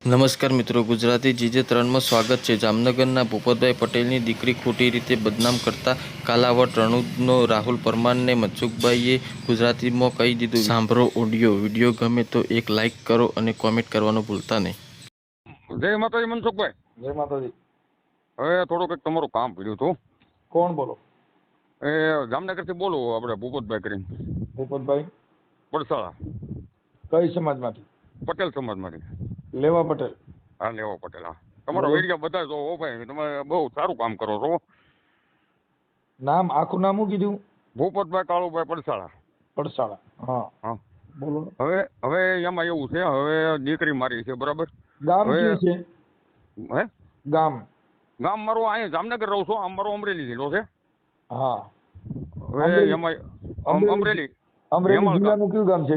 નમસ્કાર મિત્રો, ગુજરાતી GJ3માં સ્વાગત છે. જામનગરના ભૂપતભાઈ પટેલની દીકરી ખોટી રીતે બદનામ કરતા કાલાવડ રણુદનો રાહુલ પરમારને મનસુખભાઈએ ગુજરાતીમાં કહી દીધું. સાંભળો ઓડિયો. વિડીયો ગમે તો એક લાઇક કરો અને કોમેન્ટ કરવાનું ભૂલતા નહીં. જય માતાજી મનસુખભાઈ. જય માતાજી. હવે થોડુંક એક તમારું કામ પડ્યું હતું. કોણ બોલો? એ જામનગરથી બોલું, આપણે ભૂપતભાઈ કરીને. ભૂપતભાઈ પડસાળા. કઈ સમાજમાંથી? પટેલ સમાજમાંથી. લેવા પટેલ. હા, લેવા પટેલ. હા, તમારો વિડીયો બધા જો ભાઈ, તમે બહુ સારું કામ કરો છો. નામ આખું નામ શું કીધું? ભૂપતભાઈ કાળુભાઈ પડસાળા. પડસાળા. હા હા, બોલો. હવે એમાં એવું છે, હવે દીકરી મારી છે, બરાબર? ગામ હવે કયું છે? હે, ગામ ગામ મારું અહીંયા જામનગર રહું છું. આમ મારો અમરેલી જિલ્લો છે. હા, હવે એમાં અમરેલી અમરેલી જિલ્લાનું કયું ગામ છે?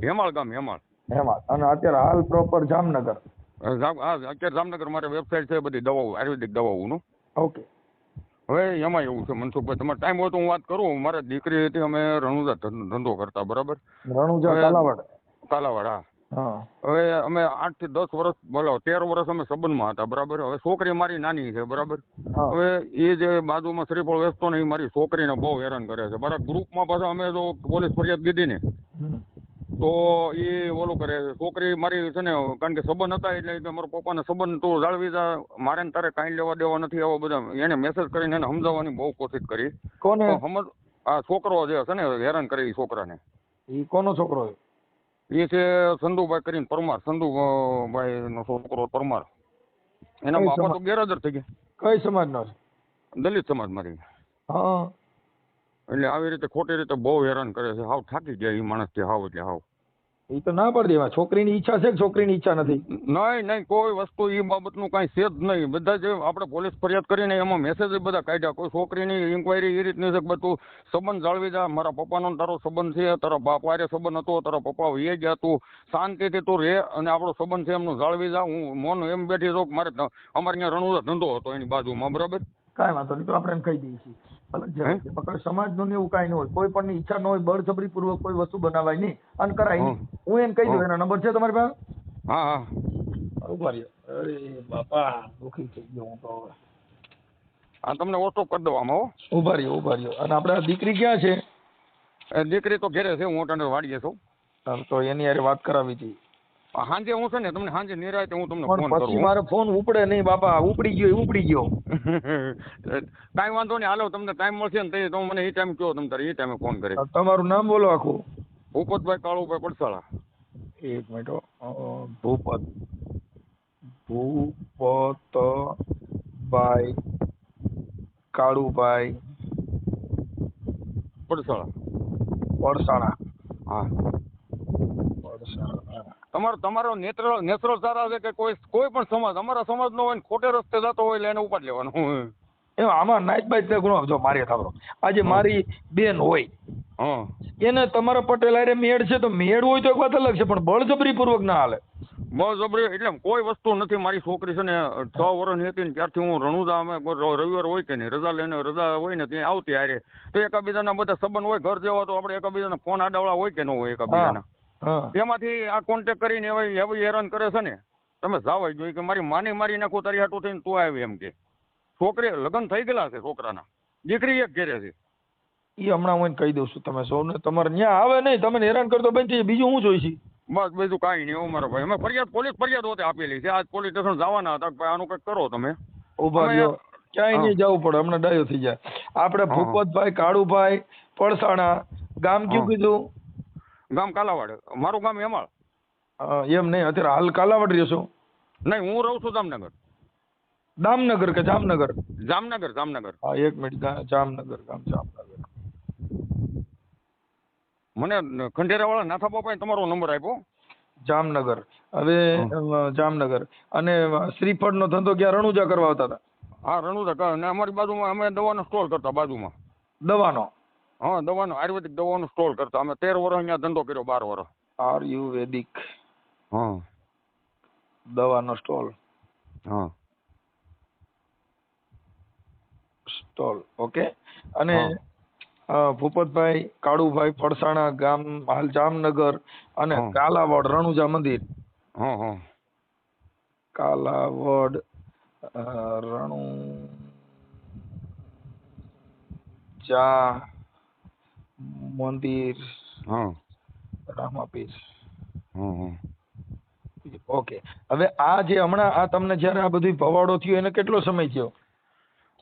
હેમાળ ગામ, હેમાળ. હેમાળ. અને અત્યારે હાલ પ્રોપર જામનગર. હા, અત્યારે જામનગર મારે વેબસાઇટ છે, બધી દવાઓ, આયુર્વેદિક દવાઓનું. ઓકે. હવે એમાં એવું છે મનસુખભાઈ, તમારે ટાઈમ હોય તો હું વાત કરું. મારા દીકરી હતી, અમે રણુજા ધંધો કરતા, બરાબર? રણુજા કાલાવડ. કાલાવાડ, હા. હા. હવે અમે 8 થી 10 વર્ષ, બોલો 13 વર્ષ અમે સંબંધમાં હતા, બરાબર? હવે છોકરી મારી નાની છે, બરાબર? હા. હવે એ જે બાજુમાં શ્રીફળ વેચતો ને, એ મારી છોકરીને બહુ હેરાન કરે છે. મારા ગ્રુપમાં પાછા અમે જો પોલીસ ફરિયાદ દીધી ને, તો એ ઓલું કરે છે. છોકરી મારી છે ને, કારણ કે સંબંધ હતા એટલે મારા પપ્પાને સંબંધ તું જાળવી જા, મારે ને તારે કાંઈ લેવા દેવા નથી, એવો બધા એને મેસેજ કરીને એને સમજાવવાની બહુ કોશિશ કરી. કોને? સમજ, આ છોકરો જે છે ને હેરાન કરે, એ છોકરાને. એ કોનો છોકરો છે? એ છે સંધુભાઈ કરીને પરમાર, સંધુભાઈ નો છોકરો પરમાર. એના બાપા તો ગેરહાજર થઈ ગયા. કઈ સમાજનો છે? દલિત સમાજમાંથી. હા. એટલે આવી રીતે ખોટી રીતે બહુ હેરાન કરે છે. હાવ થાકી ગયા એ માણસથી, હાવ એટલે હાવ. એ તો ના પાડી દેવા. છોકરીની ઈચ્છા છે કે છોકરીની ઈચ્છા નથી? નહીં, કોઈ વસ્તુ એ બાબતનું કાંઈ છે જ નહીં. બધા જે આપણે પોલીસ ફરિયાદ કરીને એમાં મેસેજ બધા કાઢ્યા. કોઈ છોકરીની ઇન્કવાયરી એ રીતની છે કે બધું સંબંધ જાળવી જા, મારા પપ્પાનો તારો સંબંધ છે, તારા બાપ હારે સંબંધ હતો, તારા પપ્પા વહી ગયા, તું શાંતિથી તું રહે અને આપણો સંબંધ છે એમનું જાળવી જા. હું મોન એમ બેઠી છું કે મારે અમારે ત્યાં રણુજા ધંધો હતો એની બાજુમાં, બરાબર? કાંઈ વાંધો નહીં, તો આપણે એમ કહી દઈએ છીએ. પણ સમાજનું એવું કાંઈ ન હોય, કોઈ પણ ની ઈચ્છા ન હોય, બળજબરી પૂર્વક કોઈ વસ્તુ બનાવાય નહીં અને કરાય નહીં. હું એમ કહી દઉં. એનો નંબર છે તમારી પાસે? હા, હા. ઉભા રહ્યો. અરે બાપા, દુઃખી થઈ ગયો હું તો હવે. હા, તમને વોટ્સઅપ કરી દઉં આમાં. ઉભા રહ્યો. અને આપણે દીકરી ક્યાં છે? દીકરી તો ઘરે છે, હું અટાણે વાડીએ છું. તો એની હારે વાત કરાવી હતી. સાંજે હું છે ને તમને સાંજે નિરાંતે હું તમને પણ ફોન પછી કરું. મારો ફોન ઉપડે નહીં બાપા. ઉપડી ગયો. કાંઈ વાંધો નહીં, હાલો તમને ટાઈમ મળશે ને તો મને એ ટાઈમ કહો, તમે તારે એ ટાઈમે ફોન કરે. તમારું નામ બોલો આખું. ભૂપતભાઈ કાળુભાઈ પડસાળા. એક મિનિટ. ભૂપતભાઈ કાળુભાઈ પડસાળા. હા. તમારો નેચરલ સારા છે કે કોઈ પણ સમાજ, અમારા સમાજ નો હોય ને ખોટે રસ્તે જતો હોય એટલે એને ઉપાડ લેવાનું. આમાં નાઈટ બાઈટ ગુનો જો મારે થાવરો. આજે મારી બેન હોય, એને તમારા પટેલ હારે મેળ છે તો મેળ હોય તો એક વાત અલગ છે, પણ બળજબરી પૂર્વક ના હાલે. બળજબરી એટલે કોઈ વસ્તુ નથી. મારી છોકરી છે ને 6 વર્ષની હતી ને ત્યારથી હું રણુજા, અમે રવિવાર હોય કે નહીં, રજા હોય ને ત્યાં આવતી હારે, તો એકાબીજાના બધા સંબંધ હોય, ઘર જેવા, તો આપણે એકાબીજાના ફોન આડાવડા હોય કે ન હોય એકાબીજાના, તેમાંથી આ કોન્ટેક્ટ કરીને એવી હેરાન કરે છે ને, તમે જાવ જોઈએ કે મારી મારી નાખું તારી હાટું થઈને તું આવી એમ કે. છોકરી લગ્ન થઈ ગયેલા છે છોકરાના, દીકરી એક ઘેરે છે. એ હમણાં હું કહી દઉં છું. તમે સૌને તમારે ત્યાં આવે નહીં, તમે હેરાન કરતો બંધ થઈ, બીજું હું જોઈશ? બસ બીજું કાંઈ નહીં. હું મારો ભાઈ, અમે પોલીસ ફરિયાદ હોતે આપેલી છે. આજ પોલીસ સ્ટેશન જવાના હતા, ભાઈ આનું કંઈક કરો તમે. ઉભા રહ્યો. ક્યાંય નહીં જવું પડે, હમણાં ડાયો થઈ જાય. આપણે ભૂપતભાઈ કાળુભાઈ પડસાણા, ગામ કયું કીધું? ગામ કાલાવાડ. મારું ગામ હેમાળ. એમ નહીં, અત્યારે હાલ કાલાવાડ રહ્યો છો? નહીં, હું રહું છું જામનગર. દામનગર કે જામનગર? જામનગર. હા, એક મિનિટ. જામનગર. મને ખંડેરાવાળા નાથા બાપાએ તમારો નંબર આપ્યો. જામનગર. હવે જામનગર. અને શ્રીફળનો ધંધો ક્યાં રણુજા કરવા આવતા હતા? હા, રણુજા. અને અમારી બાજુમાં અમે દવાનો સ્ટોલ કરતા બાજુમાં. દવાનો? હા, દવાનો, આયુર્વેદિક દવાનો સ્ટોલ કરતા. અમે 13 વર્ષ અહીંયા ધંધો કર્યો, 12 વર્ષ. આયુર્વેદિક. હા, દવાનો સ્ટોલ. હા, સ્ટોલ. ઓકે. અને ભૂપતભાઈ કાળુભાઈ પડસાણા, ગામ હાલ જામનગર, અને કાલાવડ રણુજા મંદિર. કાલાવડ રણુ ચા મંદિર હા રામાપીર. હા ઓકે, હવે આ જે હમણાં આ તમને જયારે આ બધું ભવાડો થયો એને કેટલો સમય થયો?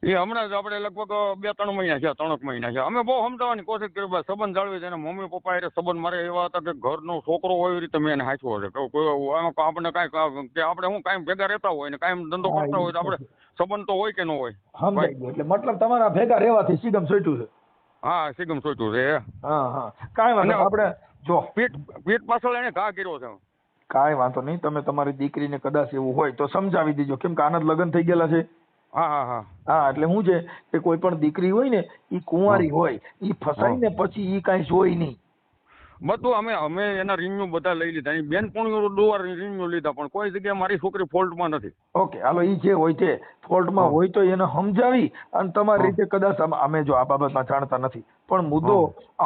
એ હમણાં જ આપણે લગભગ 2-3 મહિના છે, 3 મહિના છે. અમે બહુ સમજાવવાની કોશિશ કરી, ભાઈ સંબંધ જાળવી છે. મમ્મી પપ્પા એટલે સંબંધ મારે એવા હતા કે ઘરનો છોકરો હોય એવી રીતે મેં એને હાંચવો છે. કોઈ આપણે કાંઈ કે આપણે હું કાંઈ ભેગા રહેતા હોય ને કાંઈ ધંધો કરતા હોય તો આપણે સંબંધ તો હોય કે ન હોય. સમજાઈ ગયું. એટલે મતલબ તમારા ભેગા રહેવાથી સીગમ સોટ્યું છે. હા સિગમ સોચ્યું છે. હા હા, કાંઈ વાંધો નહીં. આપણે જો પીઠ પાછળ એને ઘા કર્યો છે. કાંઈ વાંધો નહીં. તમે તમારી દીકરીને કદાચ એવું હોય તો સમજાવી દેજો, કેમ કે આના જ લગ્ન થઈ ગયેલા છે. હા હા હા હા, એટલે શું છે કે કોઈ પણ દીકરી હોય ને એ કુંવારી હોય, એ ફસાઈ ને પછી એ કાંઈ જોઈ નહીં. બધું અમે એના રિન્યુ બધા લઈ લીધા. એ બેનપણીઓ દોવાર રિન્યુ લીધા, પણ કોઈ જગ્યાએ મારી છોકરી ફોલ્ટમાં નથી. ઓકે, હાલો, એ જે હોય તે ફોલ્ટમાં હોય તો એને સમજાવી અને તમારી રીતે કદાચ અમે જો આ બાબતમાં જાણતા નથી, પણ મુદ્દો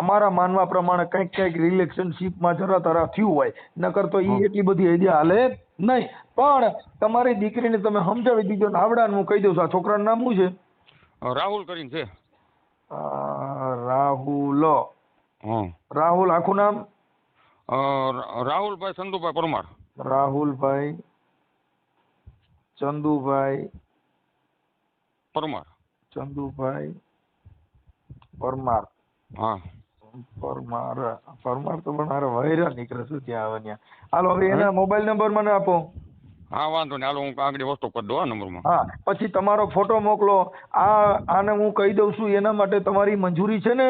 અમારા માનવા પ્રમાણે કંઈક રિલેશનશીપમાં જરા તરા થયું હોય, નકર તો એ એટલી બધી આઈડિયા હાલે નહીં. પણ તમારી દીકરીને તમે સમજાવી દીધો ને આવડાને હું કહી દઉં છું. આ છોકરાનું નામ શું છે? રાહુલ કરીને છે. રાહુલ. રાહુલ આખું નામ? રાહુલભાઈ ચંદુભાઈ પરમાર. રાહુલભાઈ ચંદુભાઈ પરમાર. ચંદુભાઈ પરમાર. હા પરમાર તો પણ મારે વહેરા નીકળે શું ત્યાં આવે ત્યાં. હાલો, હવે એના મોબાઈલ નંબર મને આપો. હા વાંધો નહીં, હાલો હું આગળ વસ્તુ કરી દઉં આ નંબરમાં. હા, પછી તમારો ફોટો મોકલો. આને હું કહી દઉં છું, એના માટે તમારી મંજૂરી છે ને?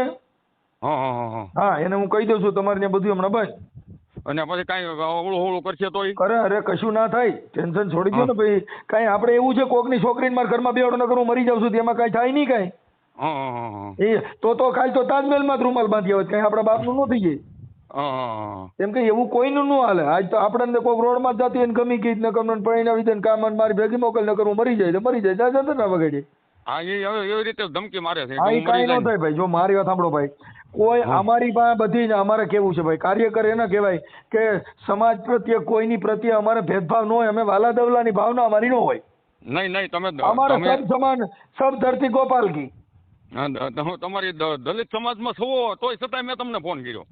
હા હા હા હા, એને હું કહી દઉં છું તમારે ત્યાં બધું હમણાં બંધ. અને પછી કાંઈ હોળું કરશે તો કરે? અરે કશું ના થાય, ટેન્શન છોડી દો ને ભાઈ. કાંઈ આપણે એવું છે કોકની છોકરીને મારા ઘરમાં બેવડો ન કરું મરી જાઉં છું, તેમાં કાંઈ થાય નહીં કાંઈ. એ તો ખાલી તો તાજમહેલમાં જ રૂમાલ બાંધી આવે, કાંઈ આપણા બાપનું ન થઈ જાય. એમ કે એવું કોઈનું ન હાલે. આજ તો આપણને કોઈક રોડમાં જ જતી હોય ને ગમી ગઈ ન કમ પરિણાવી દે ને કામ મારી ભેગી મોકલ ન કરું મરી જાય તો મરી જાય, જા જતા ના વગાડી. હા એ એવી રીતે ધમકી મારે છે. હા, એ કાંઈ ન થાય ભાઈ. જો મારી વાત સાંભળો ભાઈ, કોઈ અમારી પાસે બધી જ અમારે કેવું છે ભાઈ, કાર્યકર એને કહેવાય કે સમાજ પ્રત્યે કોઈની પ્રત્યે અમારે ભેદભાવ ન હોય. અમે વાલા દવલાની ભાવના અમારી ન હોય. નહીં તમે અમારે સબ સમાન, સબ ધરતી ગોપાલ કી. તમારી દલિત સમાજમાં છો તોય છતાંય મેં તમને ફોન કર્યો.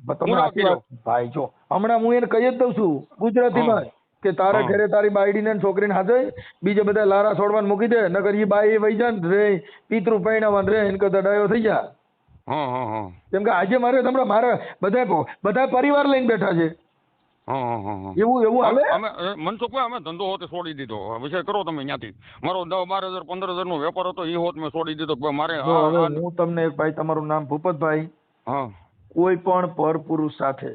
ભાઈ જો હમણાં હું એને કહી જ દઉં છું ગુજરાતીમાં કે તારે ઘરે તારી બાયડીને છોકરીને હાજર, બીજે બધા લારા છોડવાને મૂકી દે, નકર એ બાઈ વહી જાય ને રે પિતૃ પરિણાવન રે એને કરતા ડાયો થઈ જા. કેમ કે આજે મારે હમણાં મારે બધા પરિવાર લઈને બેઠા છે. એવું હાલે. મનસુખભાઈ અમે ધંધો હોતે છોડી દીધો. વિષય કરો તમે ત્યાંથી. મારો 10-12 હજાર 15 હજાર નો વેપાર હતો, એ હોત મેં છોડી દીધો. મારે હું તમને એક ભાઈ, તમારું નામ ભૂપતભાઈ. કોઈ પણ પરપુરુષ સાથે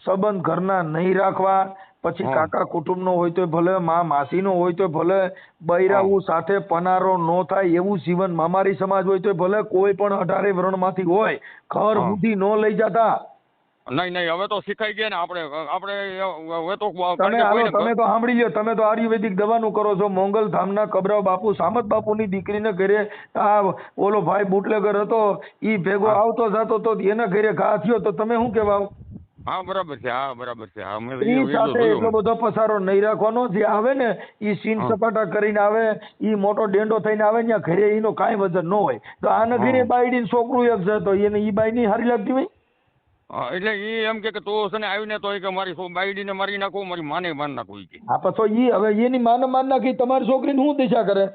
સંબંધ ઘરના નહીં રાખવા. પછી કાકા કુટુંબ નો હોય તો ભલે, માસી નો હોય તો ભલે, બૈરાવું સાથે પનારો ન થાય એવું જીવન મામારી સમાજ હોય તો ભલે, કોઈ પણ 18 વર્ણ માંથી હોય, ઘર સુધી ન લઈ જતા. નહીં હવે તો શીખાઈ ગયા ને આપણે હવે તો તમે તો સાંભળી લ્યો, તમે તો આયુર્વેદિક દવાનું કરો છો. મોંગલ ધામના કબરાવ બાપુ સામત બાપુની દીકરીને ઘરે આ ઓલો ભાઈ બુટલેગર હતો, ઈ ભેગો આવતો જતો તો એના ઘરે ઘા થયો તો તમે શું કહેવાય? હા બરાબર છે. હા બરાબર છે. સ્ત્રી સાથે એટલો બધો પસારો નહીં રાખવાનો. જે આવે ને ઈ સીન સપાટા કરીને આવે, ઈ મોટો ડેંડો થઈને આવે ને ઘરે એનો કાંઈ વજન ન હોય. તો આને ઘરે બાયડીને છોકરું એક છે તો એને ઈ બાઈ ની હારી લાગતી હોય. એટલે એ એમ કે તું છે ને આવીને તો કે મારી બાયડીને મારી નાખું, મારી માને મારી નાખું. હા તો ઈ હવે એની માને માર નાખી, તમારી છોકરીને શું દિશા કરે?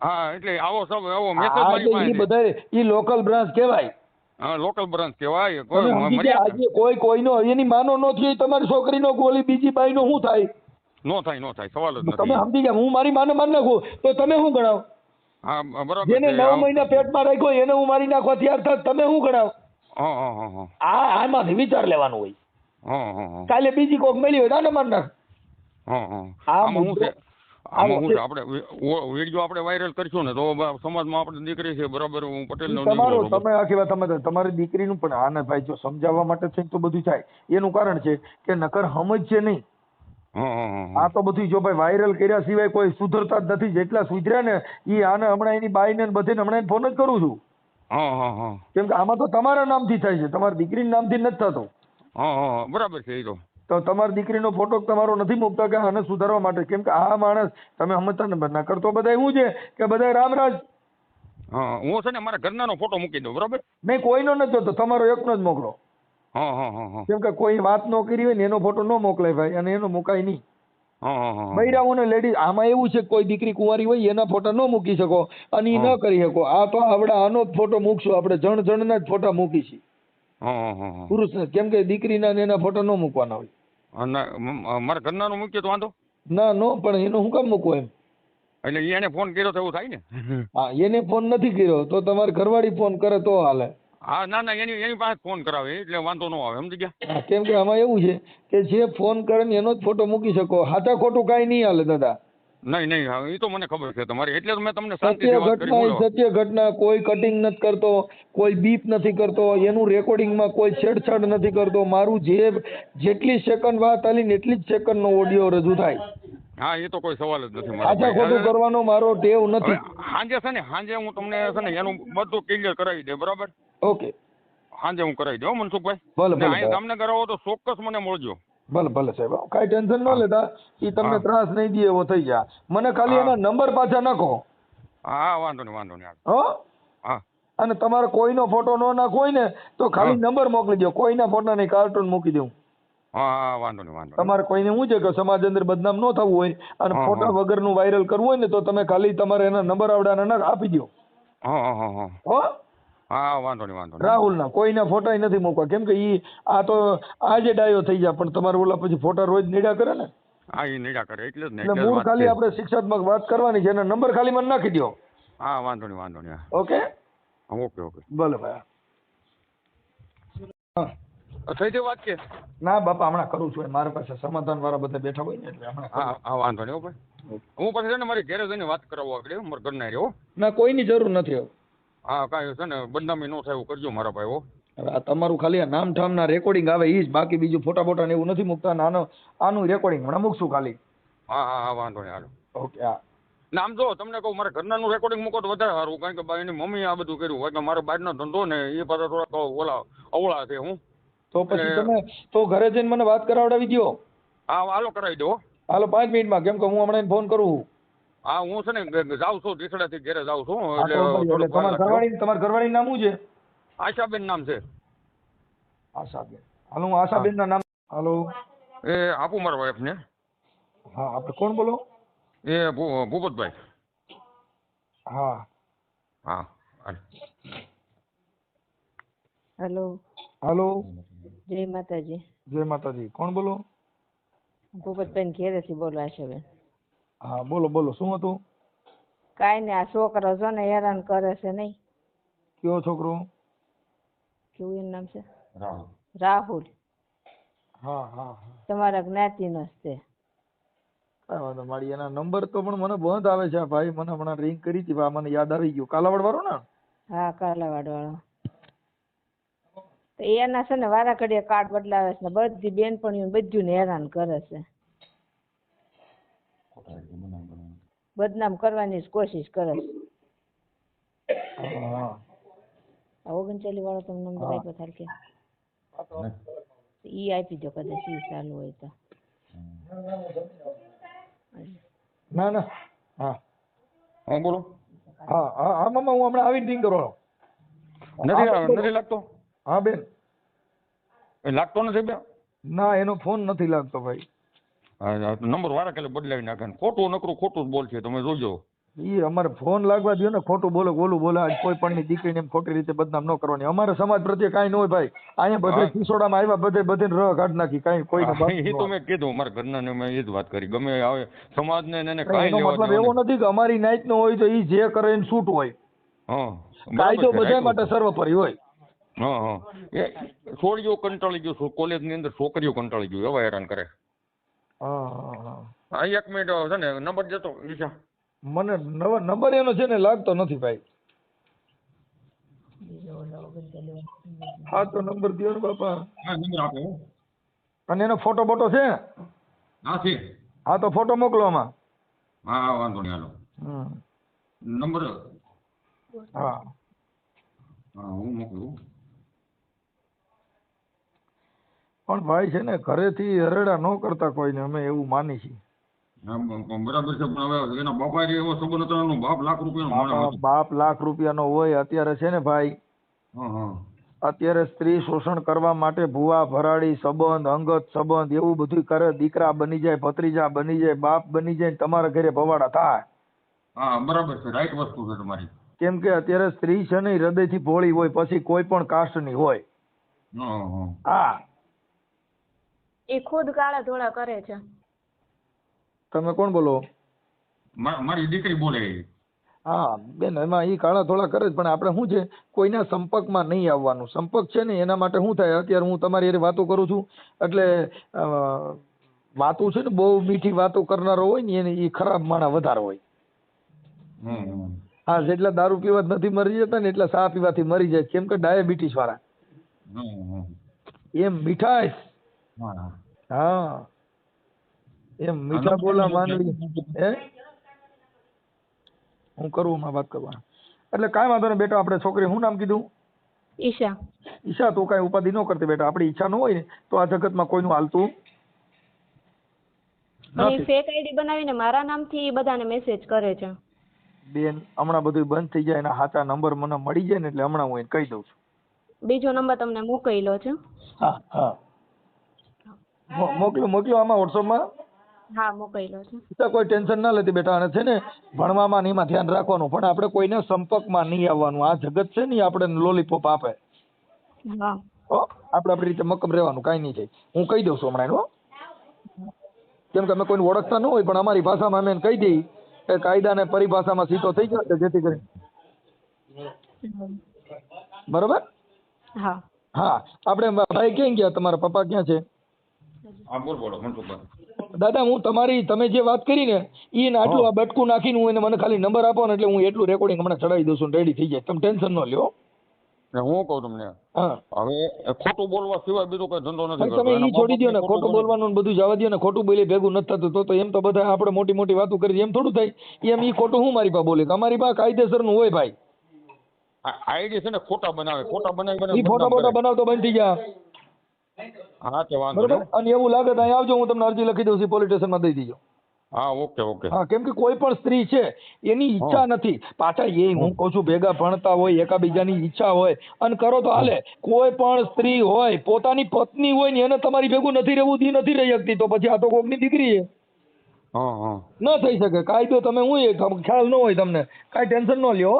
હા એટલે આવો મેસેજ ઈ બધા ઈ લોકલ બ્રાન્ચ કહેવાય. હા લોકલ બ્રાન્ચ કહેવાય. આજે કોઈનો એની માનો નો થયો, તમારી છોકરીનો ગોળી બીજી બાઈ નો શું થાય? નો થાય સવાલ જ નથી. તમે સમજી ગયા. હું મારી માને મારી નાખું તો તમે શું ગણાવ? હા બરાબર. જેને 9 મહિના પેટમાં રાખ્યો એને હું મારી નાખવા તૈયાર થાય, તમે શું ગણાવ? આમાંથી વિચાર લેવાનું હોય. કાલે બીજી કોક મળી હોય તો મારી નાખ. આમાં આપણે વિડીયો આપણે વાયરલ કરશું ને તો સમાજમાં આપણે દીકરી છે બરાબર, હું પટેલ તમે આખી વાત સમજ. તમારી દીકરીનું પણ આને ભાઈ જો સમજાવવા માટે છે તો બધું થાય. એનું કારણ છે કે નકર સમજ છે નહીં. આ તો બધું જો ભાઈ વાયરલ કર્યા સિવાય કોઈ સુધરતા જ નથી. જેટલા સુધર્યા ને એ આને હમણાં એની બાઈને બધે હમણાં ફોન જ કરું છું. કેમ કે આમાં તો તમારા નામથી થાય છે, તમારી દીકરીના નામથી નથી થતો. બરાબર છે. એ તો તો તમારી દીકરીનો ફોટો તમારો નથી મૂકતા કે આને સુધારવા માટે? કેમ કે આ માણસ તમે સમજતા ને ના કરતો બધા એવું છે કે બધા રામરાજ. હા હું છે ને મારા ઘરનાનો ફોટો મૂકી દઉં, બરાબર? મેં કોઈનો નથી જોતો, તમારો એકનો જ મોકલો. હા હા હા હા કેમ કે કોઈ વાત ન કરી હોય ને એનો ફોટો ન મોકલાય ભાઈ, અને એનો મુકાય નહીં. હા હા હા બૈરાઓને લેડીઝ આમાં એવું છે કે કોઈ દીકરી કુંવારી હોય એના ફોટા ન મૂકી શકો અને ઈ ન કરી શકો. આ તો આવડા આનો જ ફોટો મૂકશું આપણે, જણના જ ફોટા મૂકીશું હા હા હા. પુરુષને. કેમ કે દીકરીના ને એના ફોટા ન મૂકવાના હોય. અને મારા ઘરનાનો મૂકીએ તો વાંધો? ના નો, પણ એનો હું કામ મૂકવો એમ? એટલે એને ફોન કર્યો તો એવું થાય ને? હા, એને ફોન નથી કર્યો તો તમારી ઘરવાળી ફોન કરે તો હાલે. હા ના ના, એની પાસે ફોન કરાવે એટલે વાંધો ન આવે, સમજી ગયા? કેમ કે આમાં એવું છે કે જે ફોન કરે ને એનો જ ફોટો મૂકી શકો, સાચા ખોટું કાંઈ નહીં હાલે દાદા. નહીં નહીં, હા એ તો મને ખબર છે તમારી, એટલે તો મેં તમને સત્ય શાંતિથી વાત કરી. ઘટના એ બોલો. સત્ય ઘટના. કોઈ કટિંગ નથી કરતો, કોઈ બીપ નથી કરતો, એનું રેકોર્ડિંગમાં કોઈ છેડછાડ નથી કરતો. મારું જેટલી સેકન્ડ વાત આલી ને એટલી જ સેકન્ડનો ઓડિયો રજૂ થાય. હા એ તો કોઈ સવાલ જ નથી મારા સાચા ખોટું ભાઈ. કરવાનો મારો ટેવ હવે નથી. સાંજે છે ને, સાંજે હું તમને છે ને એનું બધું ક્લિયર કરાવી દે, બરાબર? ઓકે, સાંજે હું કરાવી દઉં મનસુખભાઈ. ભલે ને ભલે અહીંયા જામનગર આવો તો ચોક્કસ મને મળજો. ભલે ભલે સાહેબ, કાંઈ ટેન્શન ન હા. લેતા. એ તમને હા. ત્રાસ નહીં દે એવો થઈ જાય. મને ખાલી હા. એના નંબર પાછા નાખો. હા વાંધો નહીં વાંધો નહીં. હો, હા અને તમારે કોઈનો ફોટો ન નાખવો હોય ને તો ખાલી હા. નંબર મોકલી દો. કોઈના ફોટા નહીં, કાર્ટૂન મૂકી દઉં. હા હા વાંધો નહીં વાંધો નહીં. તમારે કોઈને શું છે કે સમાજ અંદર બદનામ ન થવું હોય અને હા, ફોટા હા. વગરનું વાયરલ કરવું હોય ને તો તમે ખાલી તમારે એના નંબર આવડાના આપી દો. હા હા હા હા. હો, હા વાંધો નહીં વાંધો નહીં. રાહુલના કોઈના ફોટા નથી મૂકવા. કેમ કે ઈ આ તો આજે ડાયો થઈ જાય, પણ તમારે ઓલા પછી ફોટા રોજ નીડા કરે ને. હા એ નિરા કરે એટલે જ ને, એટલે એટલે જ મૂળ વાત ખાલી છે. આપણે શિક્ષાત્મક વાત કરવાની છે. એના નંબર ખાલી મને નાખી દો. હા વાંધો નહીં વાંધો નહીં. ઓકે, હા ઓકે ઓકે. ભલે ભાઈ. હા, થઈ ગઈ વાત કે? ના બાપા, હમણાં કરું છું. મારા પાસે સમાધાન વાળા બધા બેઠા હોય ને એટલે હમણાં કરું. હા હા વાંધો નહીં હો ભાઈ. હું પછી છે ને મારી ઘરે જઈને વાત કરાવવા આગળ મારા ઘરના રહ્યો. ના, કોઈની જરૂર નથી હવે. હા કાંઈ છે ને બદનામી ન થાય એવું કરજો મારા ભાઈ હો. હવે આ તમારું ખાલી આ નામ ઠામના રેકોર્ડિંગ આવે ઈ જ, બાકી બીજું ફોટા બોટા ને એવું નથી મૂકતા. આનું રેકોર્ડિંગ હમણાં મૂકશું ખાલી. હા હા હા વાંધો નહીં હાલો. ઓકે, હા. ને આમ જો તમને કહું, મારા ઘરનાનું રેકોર્ડિંગ મૂકો તો વધારે સારું, કારણ કે એની મમ્મી આ બધું કર્યું હોય કે મારો બહારનો ધંધો ને એ પાછા થોડાક ઓલા અવળા છે. હું તો પછી એટલે- તમે તો ઘરે જઈને મને વાત કરાવડાવી દ્યો. હા હાલો કરાવી દો. હાલો 5 મિનિટમાં, કેમ કે હું હમણાં એને ફોન કરું. હા હું છે ને જાઉં છું, ટીસડાથી ઘરે જાઉં છું, હા, એટલે તો ભાઈ, એટલે થોડુંક વાર લાગશે. તમારા ઘરવાળીનું નામ શું છે? આશાબેન નામ છે. આશાબેન. હાલો, હું આશાબેનના નામ. હાલો, એ આપું મારા વાઈફને. હા, આપણે કોણ બોલો? એ ભૂપતભાઈ. હા. હા હાલ. હેલો, હાલો, જય માતાજી. જય માતાજી. કોણ બોલો? ભૂપતબેન ઘેરેથી બોલો આશાબેન. હા, બોલો બોલો, શું હતું? કાંઈ નહીં, આ છોકરો જો ને હેરાન કરે છે નહીં. કયો છોકરો? કેવું એનું નામ છે? રાહુલ. હા હા હા, તમારા જ્ઞાતિનો જ છે. કાંઈ વાંધો મારી. એના નંબર તો પણ મને બંધ આવે છે ભાઈ. મને હમણાં રિંગ કરી હતી, મને યાદ આવી ગયું. કાલાવડ વાળો ને? હા, કાલાવાડ વાળો. તો એના છે ને વારા ઘડીએ કાર્ડ બદલાવે છે ને બધી બેનપણીઓ બધું ને હેરાન કરે છે. બદનામ કરવાની જ કોશિશ કરે છે. હા. આ 39 વાળો તમે નંબર આપ્યો તાર કે ઈ આપી દો, કદાચ ઈ ચાલુ હોય તો. ના ના. હા હા બોલો. હા હા હા મામા, હું હમણાં આવીને રિંગ કરો. નથી લાગતો? હા બેન. એ લાગતો નથી બે? ના, એનો ફોન નથી લાગતો ભાઈ. હા નંબર વારા કાલે બદલાવી નાખે ને ખોટું નકરું ખોટું જ બોલશે, તમે જોજો. ઈ અમારે ફોન લાગવા દો ને, ખોટું બોલે ઓલું બોલે. આજ કોઈ પણ ની દીકરીને એમ ખોટી રીતે બદનામ ન કરવાની. અમારે સમાજ પ્રત્યે કાંઈ ન હોય ભાઈ. અહીંયા બધે હા. ખીસોડામાં આવ્યા, બધે રહ કાઢ નાખી. કાંઈ કોઈ એ તો મેં કીધું મારા ઘરના મેં એ જ વાત કરી. ગમે આવે સમાજને એને એનો કાંઈ લેવા મતલબ દેવા એવો નથી. નથી કે અમારી નાઈટ નો હોય તો ઈ જે કરે એને છૂટ હોય. હા કાયદો બરાબર છે, બધા right માટે વાત. સર્વોપરી હોય. હા હા. એ છોડીઓ કંટાળી ગયો, કોલેજની અંદર છોકરીઓ કંટાળી ગયો, એવા હેરાન કરે. હા હા હા. હા 1 મિનિટ છે ને નંબર જતો ઈશા. મને નંબર એનો છે ને લાગતો નથી ભાઈ. હા તો નંબર દો ને બાપા. હા નંબર આપો. અને એનો ફોટો બોટો છે? હા છે. હા તો ફોટો મોકલો આમાં. હા વાંધો નહીં હાલો. નંબર હા હા હું મોકલું. પણ ભાઈ છે ને ઘરેથી હરેડા ન કરતા કોઈને, અમે એવું માની છીએ. બરાબર છે, પણ હવે એના બાપા એવો સંબંધ હતો, એનો બાપ લાખ રૂપિયાનો માણસ હતો. બાપ લાખ રૂપિયાનો હોય. અત્યારે છે ને ભાઈ, હા હા અત્યારે સ્ત્રી શોષણ કરવા માટે ભૂવા ભરાડી સંબંધ, અંગત સંબંધ એવું બધું કરે. દીકરા બની જાય, ભત્રીજા બની જાય, બાપ બની જાય, તમારા ઘરે ભવાડા થાય. હા બરાબર છે, રાઈટ વસ્તુ છે તમારી. કેમ કે અત્યારે સ્ત્રી છે ને હૃદયથી ભોળી હોય, પછી કોઈ પણ કાસ્ટની હોય. હા હા હા, એ ખુદ કાળા ધોળા કરે છે. તમે કોણ બોલો? મારી દીકરી બોલે. હા બેન, એમાં ઈ કાળા ધોળા કરે જ, પણ આપણે શું છે, કોઈના સંપર્કમાં નહીં આવવાનું. સંપર્ક છે ને એના માટે શું થાય, અત્યારે હું તમારી હારે વાતો કરું છું એટલે વાતો છે ને બહુ મીઠી વાતો કરનારો હોય ને એને ઈ ખરાબ માણસ વધારે હોય. હા, જેટલા દારૂ પીવા નથી મરી જતા ને એટલા ચા પીવાથી મરી જાય. કેમ કે ડાયાબિટીસ વાળા એમ મીઠાશ. હા, એમ મીઠા બોલા માંડવી. હું કરું માં વાત કરવા એટલે કાંઈ વાંધો નહીં બેટા. આપણે છોકરી શું નામ કીધું? ઈશા. ઈશા, તો કાંઈ ઉપાધિ ન કરતી બેટા. આપણી ઈચ્છા ન હોય ને તો આ જગતમાં કોઈનું હાલતું એ ફેક આઈડી બનાવીને મારા નામથી બધાને મેસેજ કરે છે. બેન, હમણાં બધું બંધ થઈ જાય, એના સાચા નંબર મને મળી જાય ને એટલે હમણાં હું એને કહી દઉં છું. બીજો નંબર તમને મોકલ્યો છે. હા હા, મોકલો આમાં વોટ્સઅપમાં. હા મોકલ્યો છે. તો કોઈ ટેન્શન ના લેતી બેટા. અને છે ને ભણવામાં ને એમાં ધ્યાન રાખવાનું, પણ આપણે કોઈના સંપર્કમાં નહીં આવવાનું. આ જગત છે ને આપણે લોલીપોપ આપે. હા, આપણે આપણી રીતે મક્કમ રહેવાનું, કાંઈ નહીં થાય. હું કહી દઉં છું હમણાં એનું. કેમ કે અમે કોઈને ઓળખતા ન હોય, પણ અમારી ભાષામાં અમે એને કહી દઈએ કે કાયદાને પરિભાષામાં સીધો થઈ જાય જેથી કરી. બરોબર? હા હા, આપણે ભાઈ ક્યાં ગયા? તમારા પપ્પા ક્યાં છે? હા બોલો મનસુખભાઈ. દાદા, હું તમે જે વાત કરી ને એને આટલું આ બટકું નાખીને હું એને મને ખાલી નંબર આપો ને એટલે હું એટલું રેકોર્ડિંગ હમણાં ચડાવી દઉં છું, રેડી થઈ જાય. તમે ટેન્શન ન લ્યો. હું કહું તમને, હા, હવે ખોટું બોલવા સિવાય બીજો કોઈ ધંધો નથી કરતો. તમે ઈ છોડી દો ને, ખોટું બોલવાનું ને બધું જવા દો ને. ખોટું બોલે ભેગું નથી થતું. તો એમ તો બધા આપણે મોટી મોટી વાતો કરી એમ થોડું થાય. એમ ઈ ખોટું હું મારી પાસે બોલે? અમારી પાસે કાયદેસરનું હોય ભાઈ. આઈડી છે ને ખોટા બનાવે, ખોટા બનાવી ઈ ફોટા બોટા બનાવતો બંધ થઈ ગયા. હા તે વાંધો બરોબર? નહીં. અને એવું લાગે તો અહીં આવજો, હું તમને અરજી લખી દઉં છું, પોલીસ સ્ટેશનમાં દઈ દીજો. હા ઓકે ઓકે. હા, કેમ કે કોઈ પણ સ્ત્રી છે એની ઈચ્છા નથી. પાછા એ હું કહું છું ભેગા ભણતા હોય, એકાબીજાની ઈચ્છા હોય અને કરો તો હાલે. કોઈ પણ સ્ત્રી હોય, પોતાની પત્ની હોય ને એને તમારી ભેગું નથી રહેવું, દી નથી રહી શકતી, તો પછી આ તો કોકની દીકરી છે. હા હા ન થઈ શકે. કાયદો તમે હું ખ્યાલ ન હોય તમને, કાંઈ ટેન્શન ન લ્યો.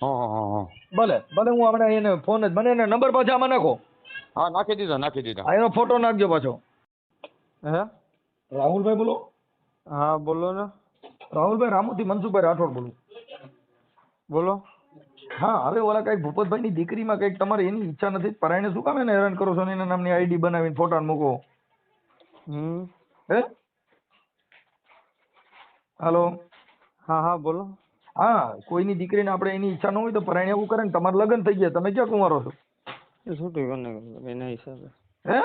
હા હા હા ભલે ભલે, હું હમણાં એને ફોન જ, મને એને નંબર પાછા આમાં નાખો. હા નાખી દીધા. હા, એનો ફોટો નાખજો પાછો. હે? રાહુલભાઈ બોલો? હા બોલો ને. રાહુલભાઈ, રામુથી મનસુખભાઈ રાઠોડ બોલું. બોલો. હા, હવે ઓલા કઈક ભૂપતભાઈની દીકરીમાં કઈક તમારે એની ઈચ્છા નથી, પરાયણે શું કામ એને હેરાન કરો છો ને એના નામની આઈડી બનાવીને ફોટા મૂકો? હે? હાલો? હા હા બોલો. હા, કોઈની દીકરીને આપણે એની ઈચ્છા ન હોય તો પરાયણે એવું કરે ને. તમારે લગ્ન થઈ ગયા, તમે ક્યાં કુંવારો છો? એ છૂટું કરી એના હિસાબે. હે?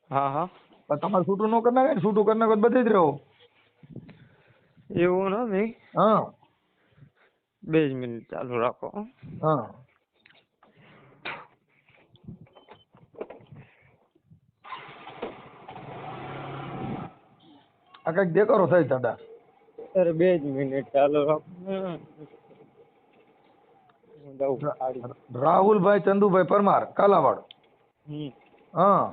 હા હા. પણ તમારે છૂટું ન કરી નાખે ને? છૂટું કરી નાખો તો બધે જ રહો. એવું નથી. હા 2 મિનિટ ચાલુ રાખો. હા, આ કઈક દેખાડો થાય દાદા. અરે 2 મિનિટ ચાલુ રાખો. રાહુલભાઈ ચંદુભાઈ પરમાર, કાલાવાડ. હા,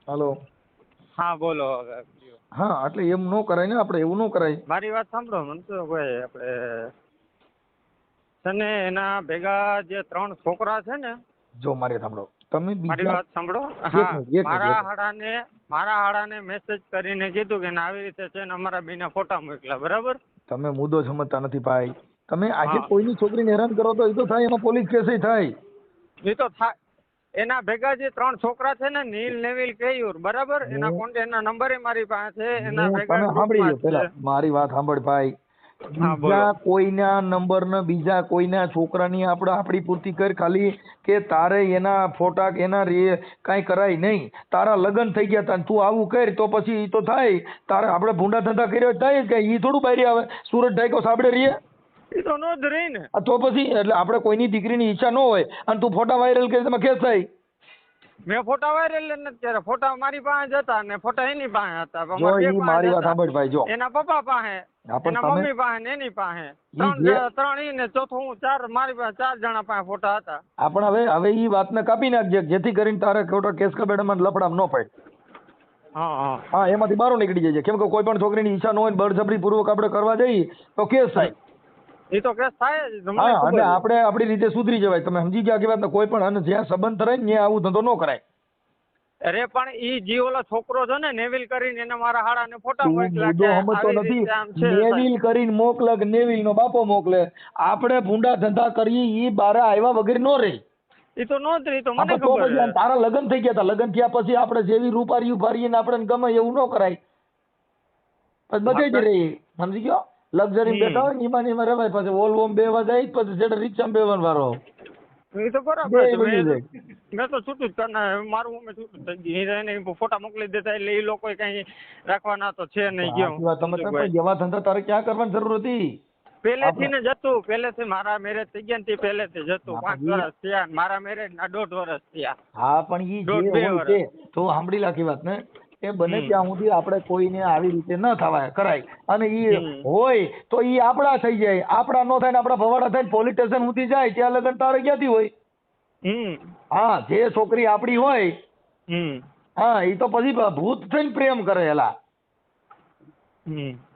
હાલો? હા બોલો હવે. હા, એટલે એમ ન કરાય ને, આપણે એવું ન કરાય. મારી વાત સાંભળો મનસુખભાઈ, આપણે તને એના ભેગા જે 3 છોકરા છે ને. જો મારી સાંભળો, તમે મારી વાત સાંભળો. હા, મારા હાડાને મેસેજ કરીને કીધું કે આવી રીતે છે ને અમારા બેના ફોટા મોકલા. બરાબર? તમે મુદ્દો સમજતા નથી ભાઈ. તમે આજે કોઈની છોકરીને હેરાન કરો તો એ તો થાય, એમાં પોલીસ કેસ થાય. એ તો થાય. એના ભેગા જે 3 છોકરા છે ને, નીલ નેવિલ કેયુર, બરાબર? એના કોન્ટેક્ટના નંબર મારી પાસે છે. એના ભેગા સાંભળી લો પેલા મારી વાત સાંભળ ભાઈ. બીજા કોઈના નંબર ને બીજા કોઈના છોકરાની આપણી પૂર્તિ કર ખાલી, કે તારે એના ફોટા કે એના કાંઈ કરાય નહીં. તારા લગ્ન થઈ ગયા તા, તું આવું કર તો પછી એ તો થાય. તારે આપણે ભૂંડા ધંધા કર્યો થાય કે એ થોડું બહાર આવે? સુરત ઢાઈકો સાંભળે રહીએ. એ તો નો જ રહી ને. તો પછી એટલે આપણે કોઈની દીકરીની ઈચ્છા ન હોય અને તું ફોટા વાયરલ કરી તમે કેસ થાય. મેં ફોટા વાયરલ નથી કર્યા. ફોટા મારી પાસે જ હતા ને ફોટા એની પાસે હતા. પણ જો મારા બે ઈ પાસે મારી વાત હતા. સાંભળ ભાઈ, જો એના પપ્પા પાસે, પણ એના તમે- મમ્મી પાસે ને એની પાસે. ઈ જે- ત્રણ ઈ ને ચોથું હું, ચાર મારી પાસે 4 જણા પાસે ફોટા હતા. આપણે હવે ઈ વાતને કાપી નાખજે જેથી કરીને તારે ખોટા કેસ કબેડામાં લફડામાં ન પડે. હા હા હા, એમાંથી બહાર નીકળી જાય. કેમ કે કોઈ પણ છોકરીની ઈચ્છા ન હોય બળજબરી પૂર્વક આપણે કરવા જઈએ તો કેસ થાય. એ તો કેસ થાય જ. મને હા, ખબર અને છે. આપણે આપણી રીતે સુધરી જવાય. તમે સમજી ગયા કે વાત ને? કોઈ પણ અને જ્યાં સંબંધ રહે ને ત્યાં આવું ધંધો ન કરાય. અરે પણ ઈ જે ઓલો છોકરો છે ને નેવિલ કરીને એને મારા હાડાને ફોટા તું મોકલ્યા મુદ્દો કે સમજતો આવી નથી. રીતે આમ છે નેવિલ કરીને મોકલે કે નેવિલ નો બાપો મોકલે, આપણે ભૂંડા ધંધા કરીએ ઈ બારે આવ્યા વગર નો રહે. એ તો નો જ રહી. તો મને આપણે તો ખબર પછી છે. આમ તારા લગ્ન થઈ ગયા હતા, લગ્ન થયા પછી આપણે જેવી રૂપારી ફરીએ ને આપણે ગમે એવું ન કરાય. પછી બધે જ રહી. સમજી ગયો? લક્ઝરી બેઠા હોય ને એમાં રવાય. પછી વોલ્વોમ બેવા જાય પછી જેટલે રિક્ષામાં બેવાનો વારો. એ તો બરાબર બે છે. બની જાય. મેં તો છૂટું જ કરનાર. મારું અમે છૂટું થઈ ગયું. એને ફોટા મોકલી દેતા એટલે એ લોકો કઈ રાખવાના તો છે નહીં. સાચી વાત. તમે તો કોઈ એવા ધંધા તારે ક્યાં કરવાની જરૂર હતી? પહેલેથી ને જતું. પહેલેથી મારા મેરેજ થઈ ગયા ને તે પહેલેથી જતું. હા, 5 વર્ષ થયા ને મારા મેરેજ ના 1.5 વર્ષ થયા. હા, પણ ઈ જે 1.5-2 હોય તે તો સાંભળી લાખી વાત ને, એ બને ત્યાં સુધી આપણે કોઈને આવી રીતે ન થવાય કરાય. અને ઈ હોય તો ઈ આપડા થઈ જાય. આપડા નો થાય ને આપડા ભવાડા થાય ને પોલીસ સ્ટેશન સુધી જાય ત્યાં લગન તારે ક્યાંથી હોય? હા, જે છોકરી આપડી હોય હા, ઈ તો પછી ભૂત થઈને પ્રેમ કરે એલા.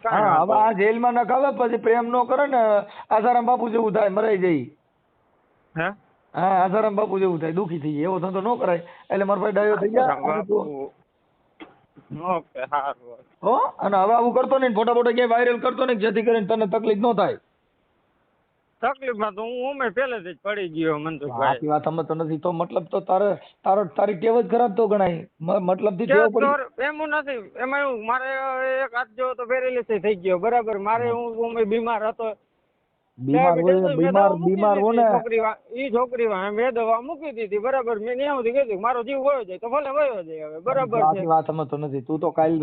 હા, હવે આ જેલમાં નખાવે પછી પ્રેમ નો કરે ને આસારામ બાપુ જેવું થાય, મરાઈ જાય. હે? હા, આસારામ બાપુ જેવું થાય, દુખી થઈ જાય. એવો ધંધો ન કરાય. એટલે મારા ભાઈ ડાયો થઈ ગયા. ઓકે, સારું. હો, અને હવે આવું કરતો નહીં, ફોટા બોટા ક્યાંય વાયરલ કરતો નહીં જેથી કરીને તને તકલીફ ન થાય. તકલીફમાં તો હું પહેલેથી જ પડી ગયો મનસુખભાઈ. આખી વાત સમજતો નથી તો મતલબ તો તારી ટેવ જ ખરાબ તો ગણાય. મતલબ થી ટેવ પડી. એમ નથી. એમાં એવું મારે એક હાથ જેવો તો પેરેલિસિસ થઈ ગયો. બરાબર. મારે હું બીમાર હતો. બીમાર હો ને ઈ છોકરી મેં દવા મૂકી દીધી. બરાબર. મેં ત્યાં સુધી કીધું મારો જીવ વયો જાય તો ભલે વયો જાય. હવે બરાબર છે. આખી વાત સમજતો નથી. તું તો કાલ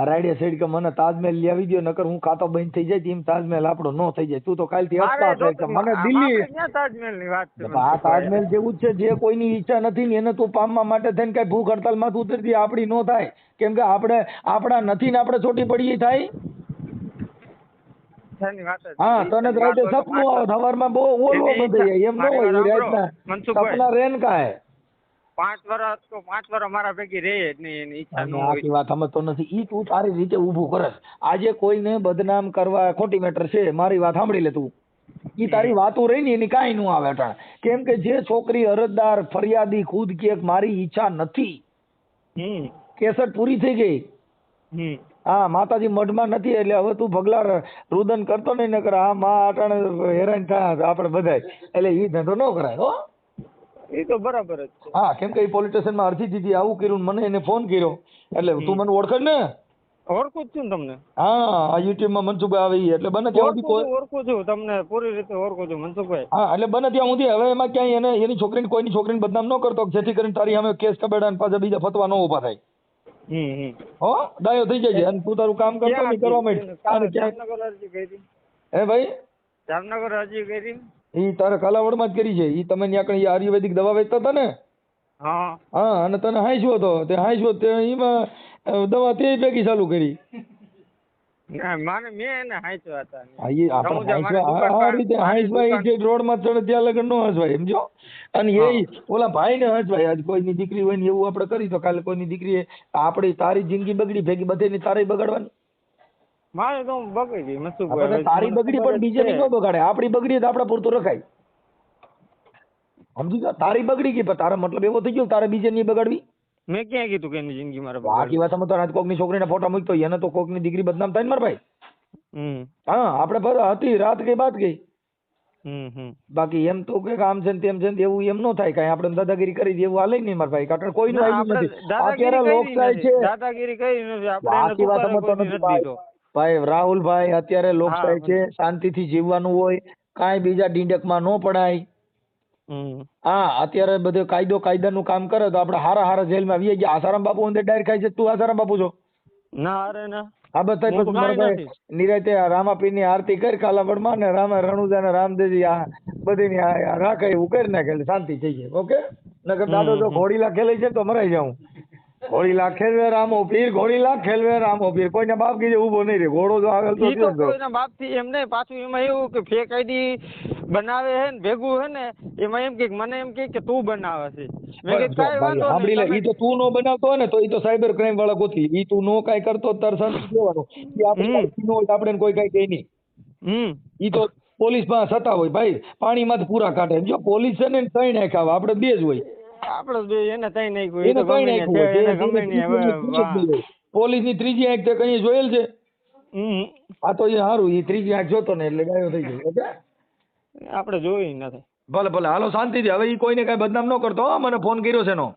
રાઈડે સાઈડ કે મને તાજમહેલ લઈ આવી દો નકર હું ખાતો બંધ થઈ જાય એમ તાજમહેલ આપણો ન થઈ જાય. તું તો કાલ થી અપતા છે કે મને દિલ્હી તાજમહેલ ની વાત છે. આ તાજમહેલ જેવું જ છે. જે કોઈની ઈચ્છા નથી ને એને તું પામવા માટે થઈને કઈ ભૂખ હડતાલ માં ઉતરતી આપડી ન થાય. કેમ કે આપડા નથી ને આપણે છોટી પડીએ થાય. હા, તને રાતે સપનું આવે સવારમાં બહુ ઓલવો બધે એમ ન હોય. રાતના સપના રેન કાય 5 વર્ષ તો 5 વર્ષ મારા ભેગી રહે જ નહીં. એની ઈચ્છા ન હોય. આખી વાત સમજતો નથી. ઈ તું તારી રીતે ઊભું કરે. આજે કોઈને બદનામ કરવા ખોટી મેટર છે. મારી વાત સાંભળી લે તું. ઈ તારી વાતો રહી ને એની કાંઈ નું આવે અટાણ. કેમ કે જે છોકરી અરજદાર ફરિયાદી ખુદ કે મારી ઈચ્છા નથી, કેસર પૂરી થઈ ગઈ. હા, માતાજી મઢમાં નથી એટલે હવે તું ભગલા રુદન કરતો નહીં નકર આ માં અટાણે હેરાન થાય આપણે બધા. એટલે ઈ ધંધો ન કરાય. હો, એ તો બરાબર જ છે. હા, કેમ કે ઈ પોલીસ સ્ટેશનમાં અરજી દીધી, આવું કર્યું, મને એને ફોન કર્યો. એટલે તું મને ઓળખે ને? ઓળખું જ છું તમને. હા, આ યુટ્યુબ માં મનસુખભાઈ આવી એટલે બને ત્યાં સુધી ઓળખું છું તમને પૂરી રીતે ઓળખું છું મનસુખભાઈ. હા, એટલે બને ત્યાં સુધી હવે એમાં ક્યાંય એની છોકરીને કોઈની છોકરીને બદનામ ન કરતો જેથી કરીને તારી સામે કેસ કબેડા ને પાછા બીજા ફતવા ન ઉભા થાય. હો, ડાયો થઈ જાય અને તું તારું કામ કરતો નહીં કરવા માંડ. જામનગર અરજી કરી. હે ભાઈ, જામનગર અરજી કરી. ઈ તારે કાલાવડમાં જ કરી છે. ઈ તમે ત્યાં કઈ આયુર્વેદિક દવા વેચતા હતા ને? હા. હા, અને તને હાંસ્યો હતો તે હાંસ્યો તે એમાં દવા તે ભેગી ચાલુ કરી. મેં એને હાંચ્યા હતા. હા, ઈ આપણે હાંસ્વા આ રીતે હાંસ્વા જે રોડમાં ચડે ત્યાં લગન નો હસવાય સમજો. અને એ ઓલા ભાઈ ને હસવાય. આજ કોઈની દીકરી હોય ને એવું આપણે કરી તો કાલે કોઈની દીકરી આપડી તારી જિંદગી બગડી ભેગી બધેની તારી બગાડવાની. મારે તો બગડી ગઈ મનસુખભાઈ. તારી બગડી પણ બીજાની ન બગાડે. આપડી બગડી તો આપડે પૂરતું રખાય. સમજી ગયા? તારી બગડી ગઈ પણ તારો મતલબ એવો થઈ ગયો તારે બીજાની બગાડવી. મેં ક્યાં કીધું કે એની જિંદગી મારે બાકી વાત સમજતો નથી. કોકની છોકરીના ફોટા મૂકતો એને તો કોકની દીકરી બદનામ થાય ને મારા ભાઈ. હા, આપણે હતી રાત ગઈ બાત ગઈ. બાકી એમ તો કે આમ છે તેમ છે એવું એમ ન થાય. કઈ આપણે દાદાગીરી કરી એવું હાલે નહીં મારા ભાઈ. કારણ કોઈનું આવ્યું નથી. અત્યારે લોકશાહી છે. દાદાગીરી કરી નથી. બાકી વાત સમજતો નથી ભાઈ. રાહુલભાઈ, અત્યારે લોકશાહી છે. શાંતિથી જીવવાનું હોય. કાંઈ બીજા ડીંડકમાં ન પડાય. હા, અત્યારે બધે કાયદાનું કામ કરે તો આપણે હારા જેલમાં આવી ગયા. આસારામ બાપુ અંદર ડાયર ખાય છે. તું આસારામ બાપુ છો? ના, અરે ના. આ બધા હું તો પછી મારા કાંઈ ભાઈ નિરાતે આ રામાપીરની આરતી કરી કાલાવડમાં ને રણુજા ને રામદેવજી આ બધીની આ રાખે એવું કરી નાખે એટલે શાંતિ થઈ જાય. ઓકે, નકર દાદો જો ઘોડીલા ખેલે છે તો મરાઈ જાઉં. ઘોડીલા ખેલવે રામો પીર, ઘોડીલા ખેલવે રામો પીર, કોઈને બાપ કીધે ઊભો નહીં રહે. ઘોડો જો આગળ તો ઈ તો કોઈના બાપથી એમ નહીં. પાછું એમાં એવું કે ફેક આઈડી બનાવે છે ને ભેગું છે ને એમાં એમ કે મને એમ કે તું બનાવે છે. મેં કીધું કાંઈ વાંધો સાંભળી લે, નહીં. ઈ તો તું નો બનાવતો હોય ને તો ઈ તો સાયબર ક્રાઇમ વાળા ગોતી. ઈ તું નો કાંઈ કરતો તાર શાંતિ દેવાનું. ઈ આપણે કાંઈ નો હોય તો આપણે કોઈ કાંઈ કહે નહીં. ઈ તો પોલીસ માં સતા હોય ભાઈ, પાણીમાં જ પૂરા કાઢે. જો પોલીસ છે ને તઈ નાખ્યા આપણે બે જ હોય. આપણે બે એને તઈ નાખ્યું. એને કઈ નાખ્યું એને ગમે નહીં. પોલીસ ની ત્રીજી આંખ તે કઈ જોયેલ છે? આ તો એ સારું, એ ત્રીજી આંખ જોતો ને એટલે ગાયો થઈ ગયો. ઓકે, આપણે જોઈ નથી. ભલે ભલે, હાલો શાંતિથી. હવે ઈ કોઈને કઈ બદનામ ન કરતો હો. મને ફોન કર્યો છે એનો.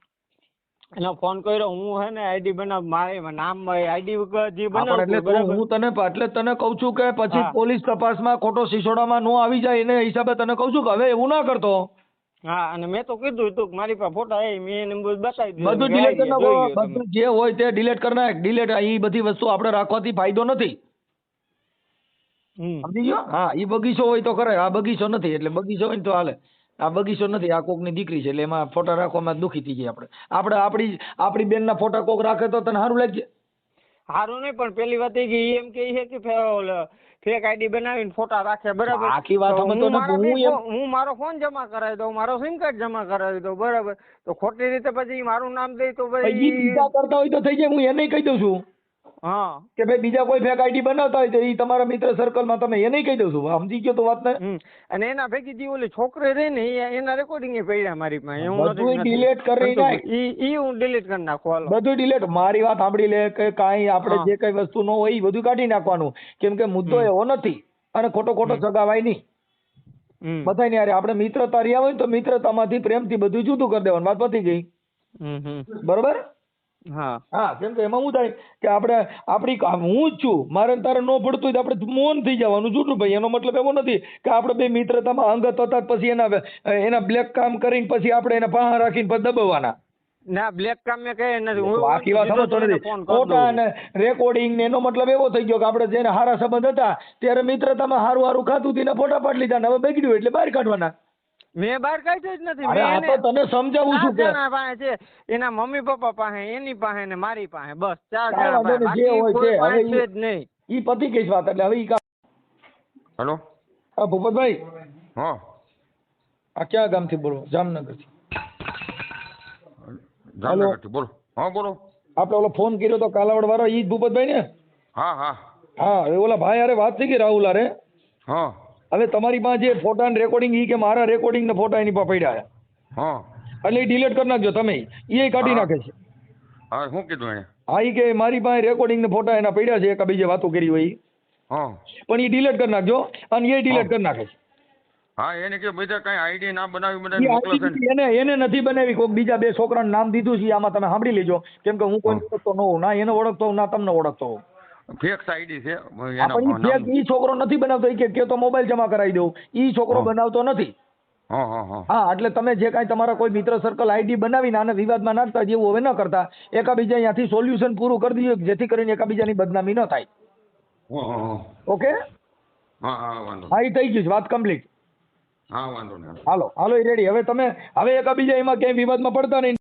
એનો ફોન કર્યો. હું હે ને આઈડી બનાવ, મારે નામ આઈડી જે એટલે બનાવ. હું તને એટલે તને કઉ છું કે પછી હા. પોલીસ તપાસમાં ખોટો સિસોડામાં નો આવી જાય એને હિસાબે તને કઉ છું કે હવે એવું ના કરતો. હા, અને મેં તો કીધું તું કે મારી પાસે ફોટા એ મેં એને બતાવી દીધું. બધું ડિલીટ કરી નાખો. બધું જે હોય તે ડિલીટ કરી નાખ. ડિલીટ, એ બધી વસ્તુ આપણે રાખવાથી ફાયદો નથી. સમજી ગયો? હા, ઈ બગીચો હોય તો કરે, આ બગીચો નથી. એટલે બગીચો હોય ને તો હાલે. આ બગીચો નથી, આ કોકની દીકરી છે એટલે એમાં ફોટા રાખવામાં દુખી થઈ જાય. આપણી બેનના ફોટા કોક રાખે તો તને સારું લાગશે? સારું નહીં, પણ પેલી વાત એ કે ઈ એમ કે છે કે ફેક આઈડી બનાવીને ફોટા રાખે. બરાબર, આખી વાત તો સમજતો નથી. હું મારો ફોન જમા કરાવી દઉં, મારો સિમ કાર્ડ જમા કરાવી દઉં. બરાબર, તો ખોટી રીતે પછી મારું નામ દઈ તો ઈ પછી બીજા કરતા હોય તો થઈ જાય. હું એને કહી દઉં છું હા કે ભાઈ બીજા કોઈ ફેક આઈડી બનાવતા હોય તો ઈ તમારા મિત્ર સર્કલમાં તમે એને કહી દઉં છું. સમજી ગયો તો વાત ને? અને એના ભેગી જે ઓલી છોકરી રહી ને એના રેકોર્ડિંગ એ પડ્યા મારી પાસે. બધું delete કરી નાખ. ઈ હું ડિલીટ કરી નાખું. હાલો, બધું ડિલીટ. મારી વાત સાંભળી લે કે કાંઈ આપણે જે કઈ વસ્તુ ન હોય એ બધું કાઢી નાખવાનું. કેમ કે મુદ્દો એવો નથી અને ખોટો સગાવાય નહીં. બધાય ને આપણે મિત્રતા રહ્યા હોય તો મિત્રતામાંથી પ્રેમથી બધું જુદું કરી દેવાનું. વાત પતી ગઈ. બરોબર? હા, કેમ કે એમાં શું થાય કે આપણી હું જ છું, મારે ને તારે ન પડતું હોય તો આપણે મૌન થઈ જવાનું. જૂઠું ભાઈ, એનો મતલબ એવો નથી કે આપણે બે મિત્રતામાં અંગત હતા પછી એના બ્લેક કામ કરીને પછી આપણે એને પાહા રાખીને પછી દબાવવાના. ના, બ્લેક કામ મેં કહે નથી. બાકી વાત સમજતો નથી. ફોટા અને રેકોર્ડિંગ ને એનો મતલબ એવો થઈ ગયો કે આપણે જેને સારા સંબંધ હતા ત્યારે મિત્રતામાં સારું ખાતું હતું ને ફોટા પાડી લીધા ને હવે બગડ્યું એટલે બહાર કાઢવાના. મેં બહાર કાઢ્યું જ નથી. અરે આ તો તને સમજાવું છું કે એના પાસે છે, એના મમ્મી પપ્પા પાસે, એની પાસે ને મારી પાસે, બસ 4 કાંઈ જણા વાંધો પાસે. નહીં, જે બાકી હોય કોઈ તે. પાસે હવે છે જ નહીં. ઈ પતી ગઈ છે વાત. એટલે હવે ઈ હેલો. હા ભૂપતભાઈ, હા, આ ક્યાં ગામથી બોલો? જામનગરથી. જામનગરથી બોલો. હા બોલો. આપણે ઓલો ફોન કર્યો તો કાલાવડ વાળો, ઈ જ ભૂપતભાઈ ને? હા હા હા, એ ઓલા ભાઈ અરે વાત થઈ ગઈ રાહુલ અરે. હા હવે તમારી પાસે જે ફોટા ને રેકોર્ડિંગ ઈ કે મારા રેકોર્ડિંગ ને ફોટા એની પાસે પડ્યા છે હા એટલે ડિલીટ કરી નાખજો તમે. એ કાઢી નાખે છે. હા, શું કીધું એને? હા, ઈ કે મારી પાસે રેકોર્ડિંગ ને ફોટા એના પડ્યા છે, એકબીજે વાતો કરી હોય ઈ. હા પણ એ ડિલીટ કરી નાખજો. અને એ ડિલીટ કરી નાખે છે. હા, એને કે બધા કઈ આઈડી ના બનાવી બધા ઈ મોકલે છે ને. એને નથી બનાવી. કોઈક બીજા 2 છોકરાનું નામ દીધું છે, આમાં તમે સાંભળી લેજો. કેમ કે હું કોઈ ઓળખતો ન હોઉં, ના એને ઓળખતો હોઉં, ના તમને ઓળખતો હોઉં. ફેક આઈડી છે પણ ઈ છોકરો નથી બનાવતો. ઈ કે તો મોબાઈલ જમા કરાવી દઉં. ઈ છોકરો બનાવતો નથી. હા હા હા હા, એટલે તમે જે કાંઈ તમારા કોઈ મિત્ર સર્કલ આઈડી બનાવીને આને વિવાદમાં નાખતા જેવું હવે ન કરતા. એકાબીજા અહીંયાથી સોલ્યુશન પૂરું કરી દઈએ જેથી કરીને એકાબીજાની બદનામી ન થાય. ઓકે? હા હા, વાંધો હા, એ થઈ ગયું છે, વાત કમ્પ્લીટ. હા, વાંધો નહીં. હાલો રેડી. હવે તમે એકાબીજા એમાં ક્યાંય વિવાદમાં પડતા નહીં.